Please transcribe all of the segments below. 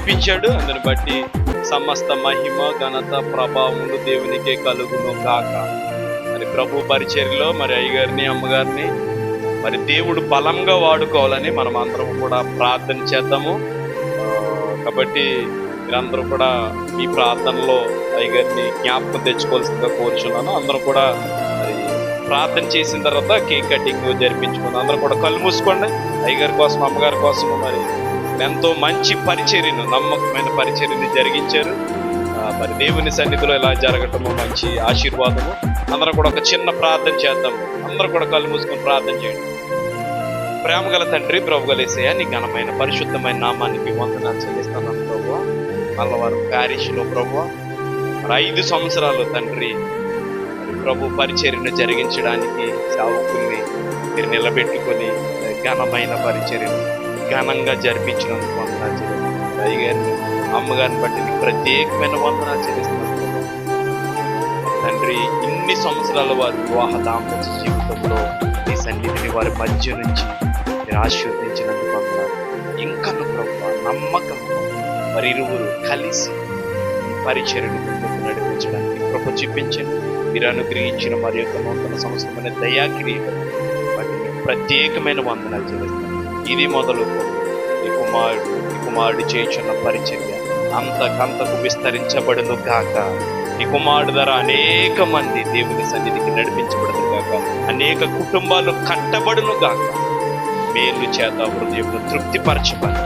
నడిపించాడు. అందుని బట్టి సమస్త మహిమ ఘనత ప్రభావములు దేవునికే కలుగును గాక. మరి ప్రభు పరిచర్యలో మరి అయ్యగారిని అమ్మగారిని మరి దేవుడు బలంగా వాడుకోవాలని మనం అందరం కూడా ప్రార్థన చేద్దాము. కాబట్టి మీరందరూ కూడా ఈ ప్రార్థనలో అయ్యగారిని జ్ఞాపకం తెచ్చుకోవాల్సిందిగా కోరుచున్నాను. అందరూ కూడా మరి ప్రార్థన చేసిన తర్వాత కేక్ కటింగ్ జరిపించుకుందాం. అందరూ కూడా కళ్ళు మూసుకోండి. అయ్యగారి కోసం అమ్మగారి కోసం మరి ఎంతో మంచి పరిచర్యను, నమ్మకమైన పరిచర్యను జరిగించారు. మరి దేవుని సన్నిధిలో ఇలా జరగటము మంచి ఆశీర్వాదము. అందరం కూడా ఒక చిన్న ప్రార్థన చేద్దాము. అందరూ కూడా కళ్ళు మూసుకొని ప్రార్థన చేయండి. ప్రేమగల తండ్రి, ప్రభుగల యేసయ్య, నీ ఘనమైన పరిశుద్ధమైన నామానికి వందనాలు చెల్లిస్తున్నాను ప్రభువా. మల్లవారు ప్యారిష్లో ప్రభువా మరి 5 సంవత్సరాలు తండ్రి మరి ప్రభు పరిచర్యను జరిగించడానికి సేవకుల్ని మీరు నిలబెట్టుకొని ఘనమైన పరిచర్యను ఘనంగా జరిపించినందుకు వందనాలు చెల్లిస్తున్నాను. అయ్యగారిని అమ్మగారిని బట్టి నీకు ప్రత్యేకమైన వందనాలు చెల్లిస్తున్నాను తండ్రి. ఇన్ని సంవత్సరాల వారి వివాహ దాంపత్య జీవితంలో నీ సన్నిధిని వారి మధ్య నుంచి మీరు ఆశీర్వదించినందుకు వందనాలు. ఇంకా ప్రభువా నమ్మకంగా వారి ఇరువురు కలిసి ఈ పరిచర్యను ముందుకు నడిపించడానికి కృప చూపించండి. మీరు అనుగ్రహించిన మరి యొక్క నూతన సంవత్సరమైన దయాక్రియలు వాటిని ప్రత్యేకమైన వందనాలు చెల్లిస్తాను. ఇది మొదలు ఈ కుమారుడు చేయుచున్న పరిచర్య అంతకంతకు విస్తరించబడును గాక. ఈ కుమారుడు ద్వారా అనేక మంది దేవుని సన్నిధికి నడిపించబడును గాక. అనేక కుటుంబాలు కట్టబడును గాక. మేలు చేత హృదయమును తృప్తిపరచబడి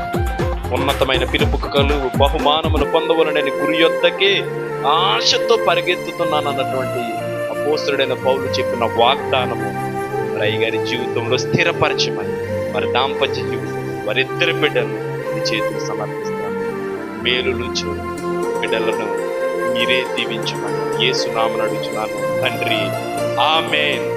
ఉన్నతమైన పిలుపుకు కలుగు బహుమానమును పొందవలనని గురి యొద్దకే ఆశతో పరిగెత్తుతున్నానన్నటువంటి అపోస్తలుడైన పౌలు చెప్పిన వాగ్దానము మరి అయ్యగారి జీవితంలో స్థిరపరచమని మరి దాంపత్య జీవితం వారిద్దరి బిడ్డలను మీ చేతులు సమర్పిస్తాను. మేలులు బిడ్డలను మీరే దీవించమని యేసు నామమున అడుగుచున్నాను తండ్రి, ఆమేన్.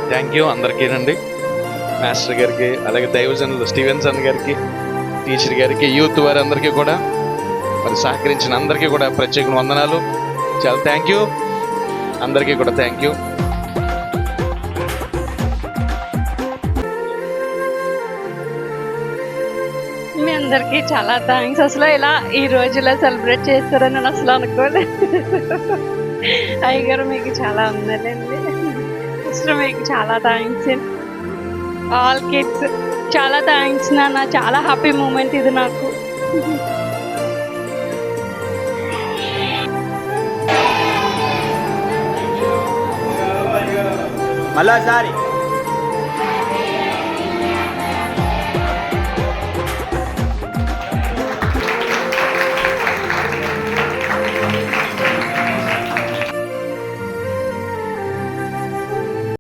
థ్యాంక్ యూ అందరికీనండి. మాస్టర్ గారికి, అలాగే దైవజనులు స్టీవెన్సన్ గారికి, టీచర్ గారికి, యూత్ వారందరికీ కూడా మరి సహకరించిన అందరికీ కూడా ప్రత్యేక వందనాలు. చాలా థ్యాంక్ యూ అందరికీ కూడా, థ్యాంక్ యూ. మీ అందరికీ చాలా థ్యాంక్స్. అసలు ఇలా ఈ రోజులో సెలబ్రేట్ చేస్తారని నేను అసలు అనుకోలేదు. అయ్యగారు మీకు చాలా ఉందండి. అసలు మీకు చాలా థ్యాంక్స్. ఆల్ కిడ్స్ చాలా థ్యాంక్స్ నాన్న. చాలా హ్యాపీ మూమెంట్ ఇది నాకు. మళ్ళా సారి